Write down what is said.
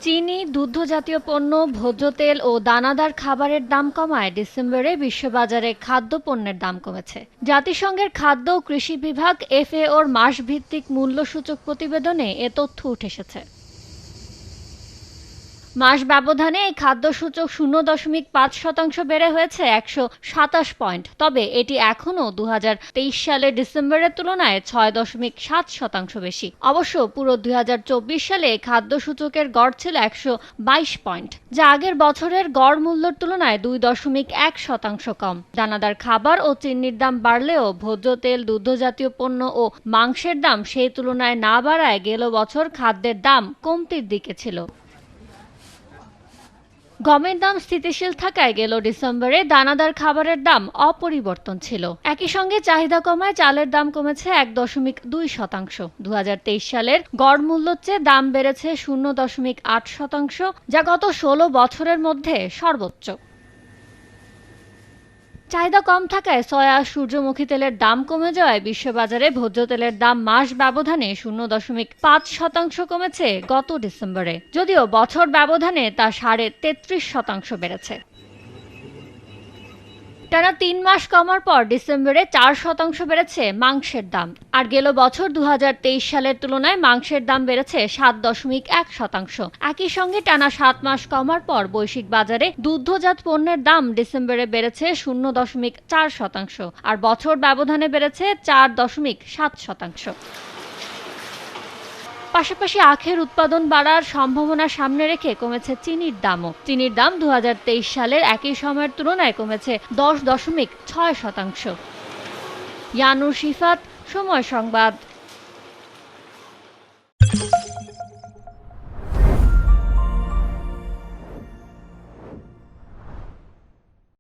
চিনি, দুগ্ধজাতীয় পণ্য, ভোজ্য তেল ও দানাদার খাবারের দাম কমায় ডিসেম্বরে বিশ্ববাজারে খাদ্যপণ্যের দাম কমেছে। জাতিসংঘের খাদ্য ও কৃষি বিভাগ FAOর মাসভিত্তিক মূল্যসূচক প্রতিবেদনে এ তথ্য উঠে এসেছে। মাস ব্যবধানে এই খাদ্যসূচক 0.5% বেড়ে হয়েছে 127 পয়েন্ট। তবে এটি এখনও 2023 সালের ডিসেম্বরের তুলনায় 6.7% বেশি। অবশ্য পুরো 2024 সালে খাদ্যসূচকের গড় ছিল 122 পয়েন্ট, যা আগের বছরের গড় মূল্যের তুলনায় 2.1% কম। দানাদার খাবার ও চিনির দাম বাড়লেও ভোজ্য তেল, দুগ্ধজাতীয় পণ্য ও মাংসের দাম সেই তুলনায় না বাড়ায় গেল বছর খাদ্যের দাম কমতির দিকে ছিল। গমের দাম স্থিতিশীল থাকায় গেল ডিসেম্বরে দানাদার খাবারের দাম অপরিবর্তন ছিল। একই সঙ্গে চাহিদা কমায় চালের দাম কমেছে 1.2%। 2023 সালের গড় মূল্যের চেয়ে দাম বেড়েছে 0.8%, যা গত 16 বছরের মধ্যে সর্বোচ্চ। চাহিদা কম থাকায় সয়া, সূর্যমুখী তেলের দাম কমে যাওয়ায় বিশ্ববাজারে ভোজ্য তেলের দাম মাস ব্যবধানে 0.5% কমেছে গত ডিসেম্বরে, যদিও বছর ব্যবধানে তা 33.5% বেড়েছে। টানা 3 মাস কমার পর ডিসেম্বরে 4% বেড়েছে মাংসের দাম। আর গেল বছর 2023 সালের তুলনায় মাংসের দাম বেড়েছে 7.1%। একই সঙ্গে টানা 7 মাস কমার পর বৈশ্বিক বাজারে দুগ্ধজাত পণ্যের দাম ডিসেম্বরে বেড়েছে 0.4%, আর বছর ব্যবধানে বেড়েছে 4.7%। পাশাপাশি আখের উৎপাদন বাড়ার সম্ভাবনা সামনে রেখে কমেছে চিনির দামও। চিনির দাম 2023 সালের একই সময়ের তুলনায় কমেছে 10.6%। ইয়ানুর শিফাত, সময় সংবাদ।